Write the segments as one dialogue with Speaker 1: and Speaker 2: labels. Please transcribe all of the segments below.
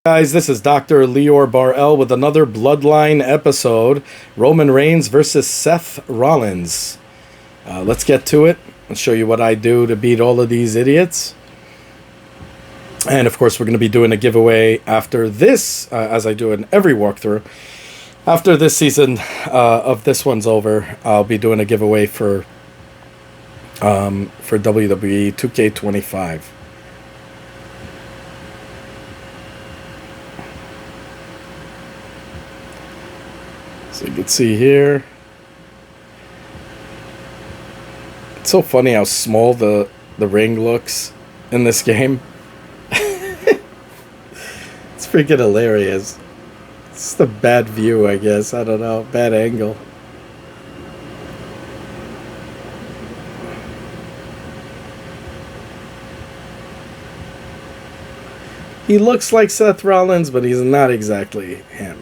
Speaker 1: Guys, this is Dr. Lior Bar-El with another Bloodline episode. Roman Reigns versus Seth Rollins. Let's get to it. I'll show you what I do to beat all of these idiots. And of course, we're going to be doing a giveaway after this, as I do in every walkthrough. After this season of this one's over, I'll be doing a giveaway for WWE 2K25. So you can see here. It's so funny how small the ring looks in this game. It's freaking hilarious. It's the bad view, I guess. I don't know. Bad angle. He looks like Seth Rollins, but he's not exactly him.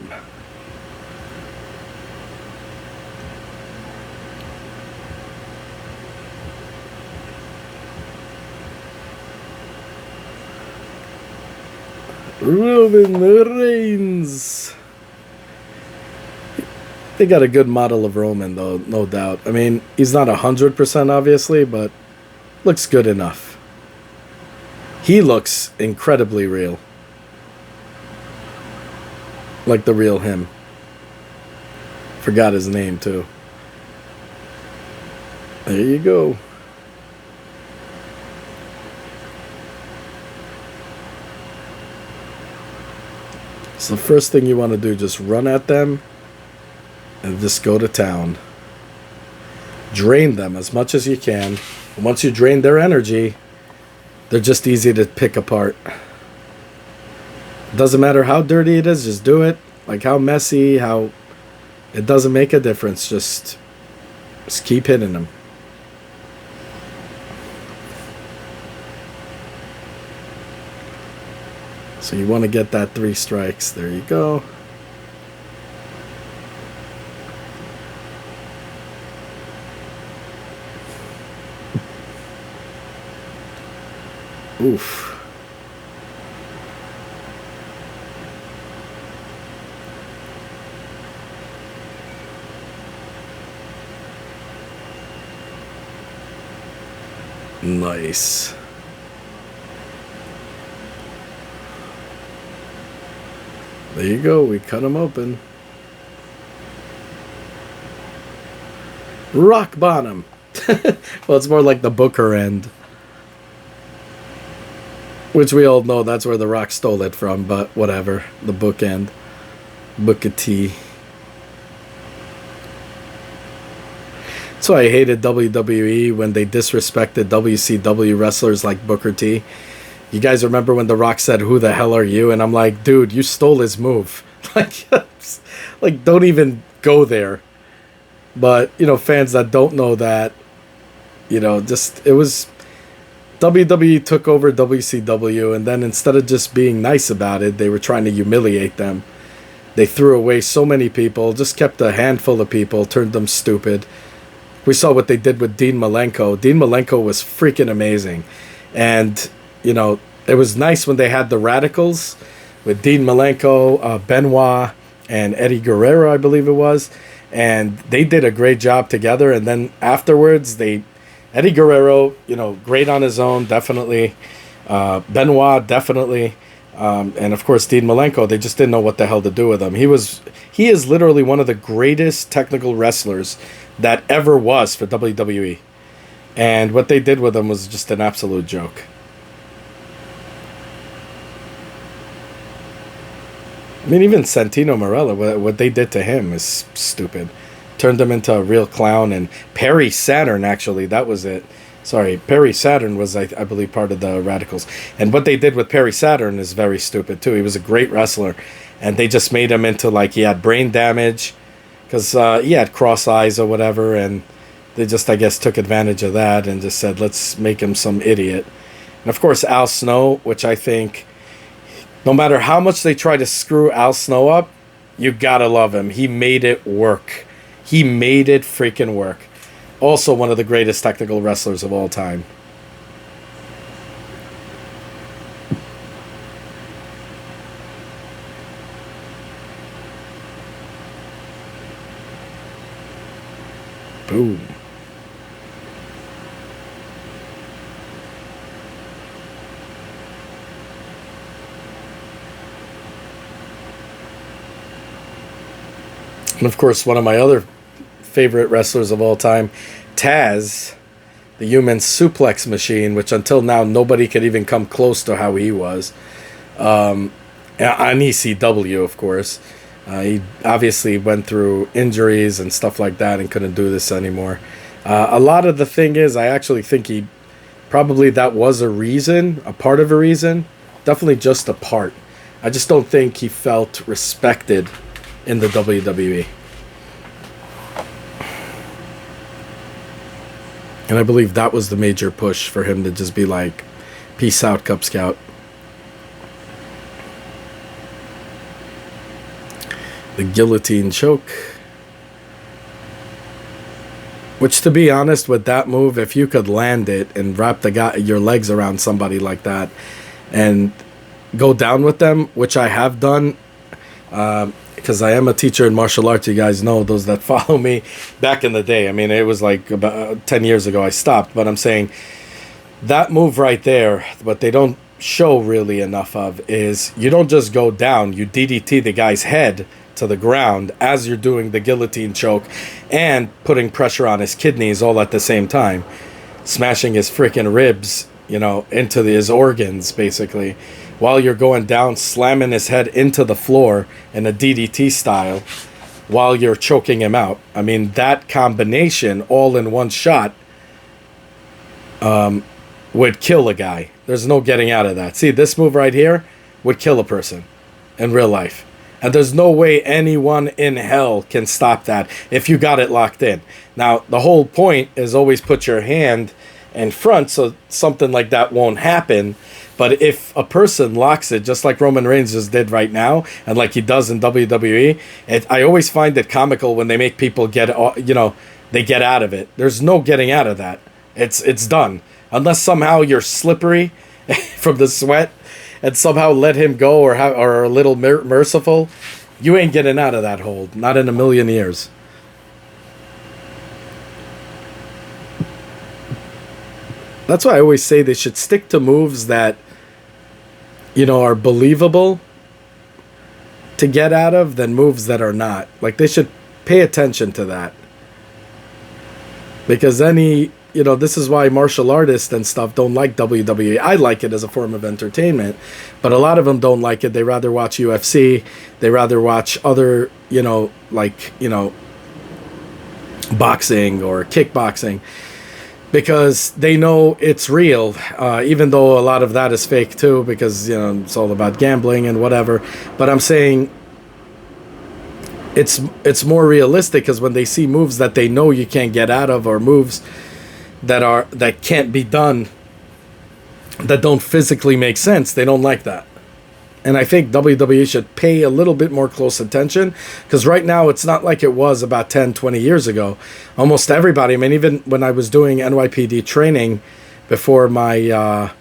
Speaker 1: Roman Reigns. They got a good model of Roman, though, no doubt. I mean, he's not 100% obviously, but looks good enough. He looks incredibly real. Like the real him. Forgot his name, too. There you go. So the first thing you want to do, just run at them and just go to town. Drain them as much as you can. And once you drain their energy, they're just easy to pick apart. It doesn't matter how dirty it is, just do it. Like how messy, how... It doesn't make a difference. Just keep hitting them. So you want to get that 3 strikes. There you go. Oof. Nice. There you go, we cut him open. Rock bottom. Well, it's more like the Booker end. Which we all know that's where The Rock stole it from, but whatever. The book end. Booker T. So I hated WWE when they disrespected WCW wrestlers like Booker T. You guys remember when The Rock said, "Who the hell are you?" And I'm like, dude, you stole his move. Like, don't even go there. But, you know, fans that don't know that, you know, just, it was, WWE took over WCW, and then instead of just being nice about it, they were trying to humiliate them. They threw away so many people, just kept a handful of people, turned them stupid. We saw what they did with Dean Malenko. Dean Malenko was freaking amazing. And, you know, it was nice when they had the Radicals with Dean Malenko, Benoit, and Eddie Guerrero, I believe it was. And they did a great job together. And then afterwards, Eddie Guerrero, you know, great on his own, definitely. Benoit, definitely. And of course, Dean Malenko, they just didn't know what the hell to do with him. He is literally one of the greatest technical wrestlers that ever was for WWE. And what they did with him was just an absolute joke. I mean, even Santino Marella, what they did to him is stupid. Turned him into a real clown. And Perry Saturn, actually, that was it. Sorry, Perry Saturn was, I believe, part of the Radicals. And what they did with Perry Saturn is very stupid, too. He was a great wrestler. And they just made him into, like, he had brain damage. Because he had cross eyes or whatever. And they just, I guess, took advantage of that and just said, let's make him some idiot. And, of course, Al Snow, which I think... No matter how much they try to screw Al Snow up, you gotta love him. He made it work. He made it freaking work. Also one of the greatest technical wrestlers of all time. Boom. And of course, one of my other favorite wrestlers of all time, Taz, the human suplex machine, which until now nobody could even come close to how he was. On ECW, of course. He obviously went through injuries and stuff like that and couldn't do this anymore. A lot of the thing is, I actually think probably that was a reason, a part of a reason. Definitely just a part. I just don't think he felt respected in the WWE. And I believe that was the major push for him to just be like, peace out, Cub Scout. The guillotine choke. Which, to be honest, with that move, if you could land it and wrap your legs around somebody like that and go down with them, which I have done, because I am a teacher in martial arts, you guys know, those that follow me, back in the day. I mean, it was like about 10 years ago I stopped, but I'm saying that move right there, what they don't show really enough of is you don't just go down, you DDT the guy's head to the ground as you're doing the guillotine choke and putting pressure on his kidneys all at the same time, smashing his freaking ribs, into his organs, basically, while you're going down, slamming his head into the floor in a DDT style while you're choking him out. I mean, that combination all in one shot would kill a guy. There's no getting out of that. See, this move right here would kill a person in real life. And there's no way anyone in hell can stop that if you got it locked in. Now, the whole point is always put your hand in front so something like that won't happen. But if a person locks it, just like Roman Reigns just did right now, and like he does in WWE, I always find it comical when they make people they get out of it. There's no getting out of that. It's done. Unless somehow you're slippery from the sweat and somehow let him go or are a little merciful, you ain't getting out of that hold. Not in a million years. That's why I always say they should stick to moves that, are believable to get out of than moves that are not. Like, they should pay attention to that. Because this is why martial artists and stuff don't like WWE. I like it as a form of entertainment, but a lot of them don't like it. They rather watch UFC. They rather watch other, boxing or kickboxing, because they know it's real, even though a lot of that is fake too, because, it's all about gambling and whatever. But I'm saying it's more realistic, because when they see moves that they know you can't get out of, or moves that can't be done, that don't physically make sense, they don't like that. And I think WWE should pay a little bit more close attention, because right now it's not like it was about 10, 20 years ago. Almost everybody, I mean, even when I was doing NYPD training before my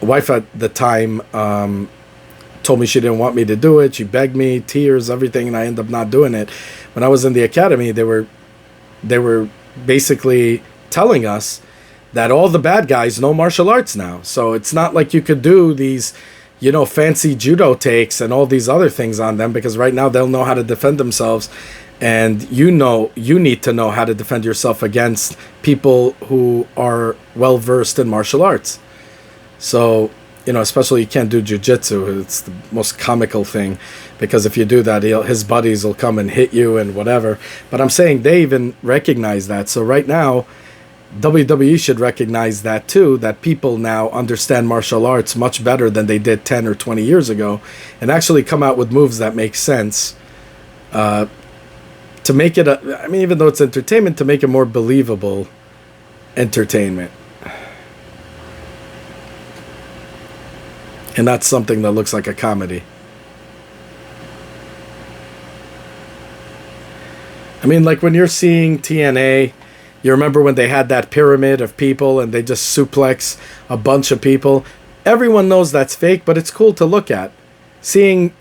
Speaker 1: wife at the time told me she didn't want me to do it. She begged me, tears, everything, and I ended up not doing it. When I was in the academy, they were basically telling us that all the bad guys know martial arts now. So it's not like you could do these, fancy judo takes and all these other things on them, because right now they'll know how to defend themselves. And you need to know how to defend yourself against people who are well-versed in martial arts. So, especially you can't do jiu-jitsu. It's the most comical thing, because if you do that, his buddies will come and hit you and whatever. But I'm saying they even recognize that. So right now, WWE should recognize that too, that people now understand martial arts much better than they did 10 or 20 years ago, and actually come out with moves that make sense, to make it even though it's entertainment, to make it more believable entertainment. And not something that looks like a comedy. I mean, like when you're seeing TNA, you remember when they had that pyramid of people and they just suplex a bunch of people? Everyone knows that's fake, but it's cool to look at. Seeing,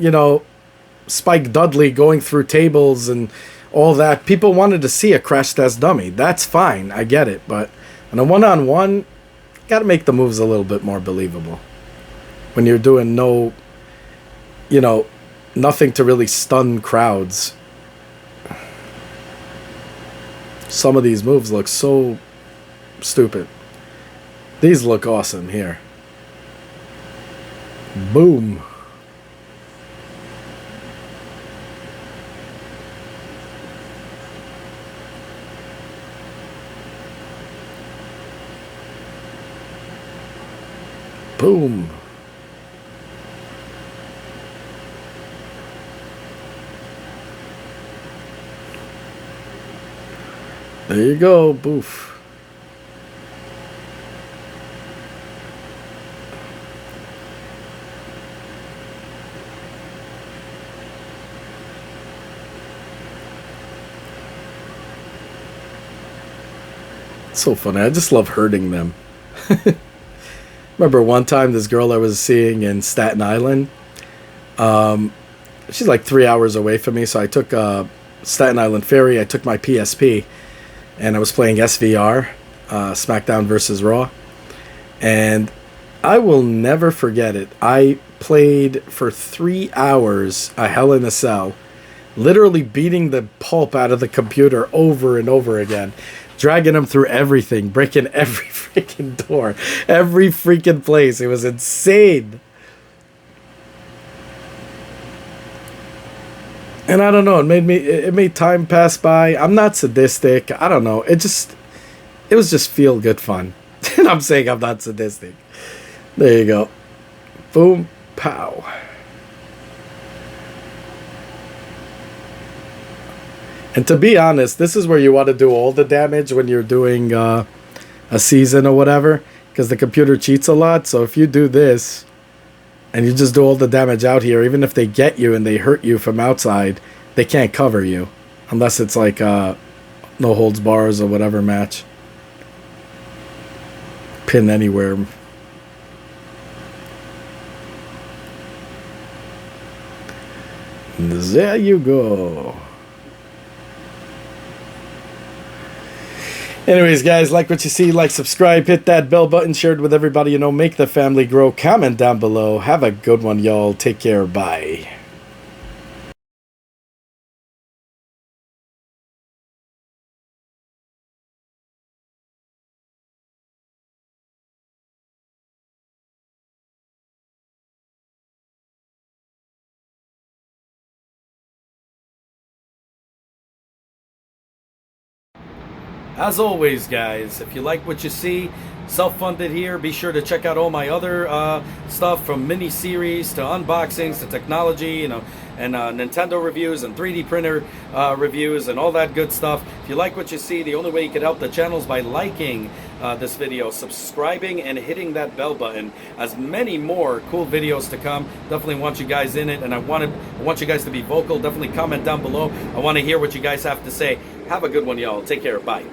Speaker 1: Spike Dudley going through tables and all that. People wanted to see a crash test dummy. That's fine. I get it. But on a one-on-one, got to make the moves a little bit more believable. When you're doing no, you know, nothing to really stun crowds. Some of these moves look so stupid. These look awesome here. Boom. Boom. There you go, boof. It's so funny. I just love hurting them. Remember one time this girl I was seeing in Staten Island, she's like 3 hours away from me, so I took Staten Island Ferry. I took my PSP, and I was playing SVR, SmackDown versus Raw, and I will never forget it. I played for 3 hours a Hell in a Cell, literally beating the pulp out of the computer over and over again, dragging them through everything, breaking every freaking door, every freaking place. It was insane. And I don't know, it made time pass by. I'm not sadistic. I don't know. It was just feel good fun. And I'm saying I'm not sadistic. There you go. Boom, pow. And to be honest, this is where you want to do all the damage when you're doing a season or whatever, because the computer cheats a lot. So if you do this and you just do all the damage out here, even if they get you and they hurt you from outside, they can't cover you unless it's like no holds bars or whatever match. Pin anywhere. There you go. Anyways, guys, like what you see, like, subscribe, hit that bell button, share it with everybody you know, make the family grow. Comment down below. Have a good one, y'all. Take care. Bye. As always, guys, if you like what you see, self-funded here, be sure to check out all my other stuff, from mini-series to unboxings to technology, you know, and Nintendo reviews and 3D printer reviews and all that good stuff. If you like what you see, the only way you can help the channel is by liking this video, subscribing, and hitting that bell button. As many more cool videos to come. Definitely want you guys in it, and I want you guys to be vocal. Definitely comment down below. I want to hear what you guys have to say. Have a good one, y'all. Take care. Bye.